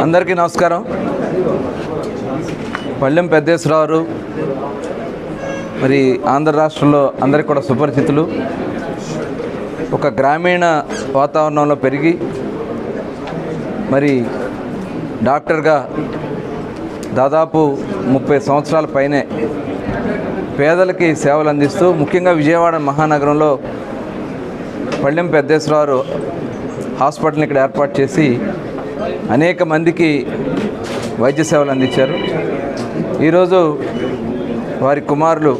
అందరికీ నమస్కారం. పళ్ళెం పెద్దేశ్వరరావు మరి ఆంధ్ర రాష్ట్రంలో అందరికీ కూడా సుపరిచితులు. ఒక గ్రామీణ వాతావరణంలో పెరిగి మరి డాక్టర్గా దాదాపు 30 సంవత్సరాల పైనే పేదలకి సేవలు అందిస్తూ ముఖ్యంగా విజయవాడ మహానగరంలో పళ్ళెం పెద్దేశ్వరరావు హాస్పిటల్ని ఇక్కడ ఏర్పాటు చేసి అనేక మందికి వైద్య సేవలు అందించారు. ఈరోజు వారి కుమారులు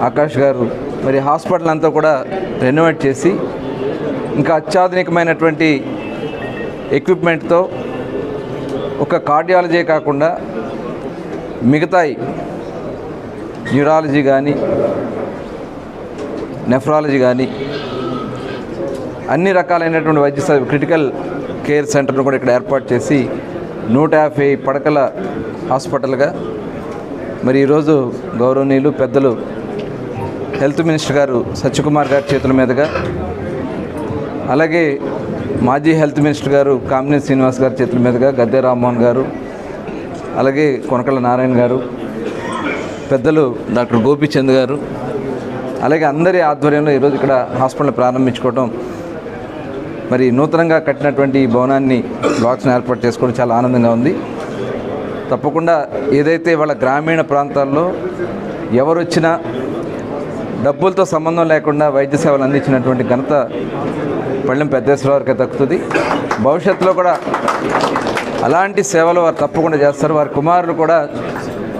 ఆకాష్ గారు మరి హాస్పిటల్ అంతా కూడా రెనోవేట్ చేసి ఇంకా అత్యాధునికమైనటువంటి ఎక్విప్మెంట్తో ఒక కార్డియాలజీ కాకుండా మిగతా న్యూరాలజీ కానీ నెఫ్రాలజీ కానీ అన్ని రకాలైనటువంటి వైద్య క్రిటికల్ కేర్ సెంటర్ను కూడా ఇక్కడ ఏర్పాటు చేసి 150 పడకల హాస్పిటల్గా మరి ఈరోజు గౌరవనీయులు పెద్దలు హెల్త్ మినిస్టర్ గారు సత్యకుమార్ గారి చేతుల మీదుగా, అలాగే మాజీ హెల్త్ మినిస్టర్ గారు కామినేని శ్రీనివాస్ గారి చేతుల మీదుగా, గద్దె రామ్మోహన్ గారు, అలాగే కొనకళ్ళ నారాయణ గారు, పెద్దలు డాక్టర్ గోపీచంద్ గారు, అలాగే అందరి ఆధ్వర్యంలో ఈరోజు ఇక్కడ హాస్పిటల్ ప్రారంభించుకోవడం, మరి నూతనంగా కట్టినటువంటి ఈ భవనాన్ని బ్లాక్స్ని ఏర్పాటు చేసుకోవడం చాలా ఆనందంగా ఉంది. తప్పకుండా ఏదైతే వాళ్ళ గ్రామీణ ప్రాంతాల్లో ఎవరు వచ్చినా డబ్బులతో సంబంధం లేకుండా వైద్య సేవలు అందించినటువంటి ఘనత పళ్ళెం పెద్దేశ్వరరావుకే దక్కుతుంది. భవిష్యత్తులో కూడా అలాంటి సేవలు వారు తప్పకుండా చేస్తారు. వారి కుమారులు కూడా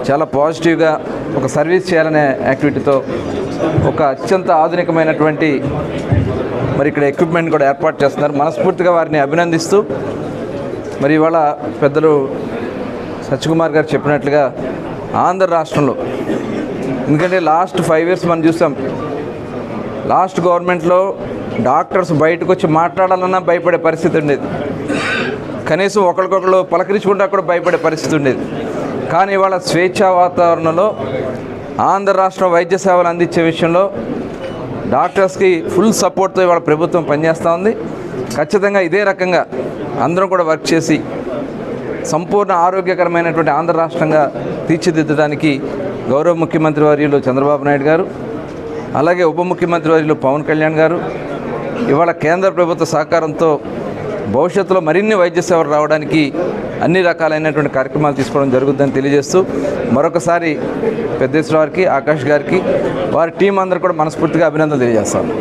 చాలా పాజిటివ్గా ఒక సర్వీస్ చేయాలనే యాక్టివిటీతో ఒక అత్యంత ఆధునికమైనటువంటి మరి ఇక్కడ ఎక్విప్మెంట్ కూడా ఏర్పాటు చేస్తున్నారు. మనస్ఫూర్తిగా వారిని అభినందిస్తూ మరి ఇవాళ పెద్దలు సత్యకుమార్ గారు చెప్పినట్లుగా ఆంధ్ర రాష్ట్రంలో, ఎందుకంటే లాస్ట్ 5 years మనం చూసాం, లాస్ట్ గవర్నమెంట్లో డాక్టర్స్ బయటకు వచ్చి మాట్లాడాలన్నా భయపడే పరిస్థితి ఉండేది. కనీసం ఒకరికొకరు పలకరించుకుంటా కూడా భయపడే పరిస్థితి ఉండేది. కానీ ఇవాళ స్వేచ్ఛా వాతావరణంలో ఆంధ్ర రాష్ట్రం వైద్య సేవలు అందించే విషయంలో డాక్టర్స్కి ఫుల్ సపోర్ట్తో ఇవాళ ప్రభుత్వం పనిచేస్తూ ఉంది. ఖచ్చితంగా ఇదే రకంగా అందరం కూడా వర్క్ చేసి సంపూర్ణ ఆరోగ్యకరమైనటువంటి ఆంధ్ర రాష్ట్రంగా తీర్చిదిద్దడానికి గౌరవ ముఖ్యమంత్రి వర్యులు చంద్రబాబు నాయుడు గారు, అలాగే ఉప ముఖ్యమంత్రి వర్యులు పవన్ కళ్యాణ్ గారు ఇవాళ కేంద్ర ప్రభుత్వ సహకారంతో భవిష్యత్తులో మరిన్ని వైద్య సేవలు రావడానికి అన్ని రకాలైనటువంటి కార్యక్రమాలు తీసుకోవడం జరుగుతుందని తెలియజేస్తూ మరొకసారి పెద్దేశ్వరరావుకి, ఆకాష్ గారికి, వారి టీం అందరూ కూడా మనస్ఫూర్తిగా అభినందనలు తెలియజేస్తాను.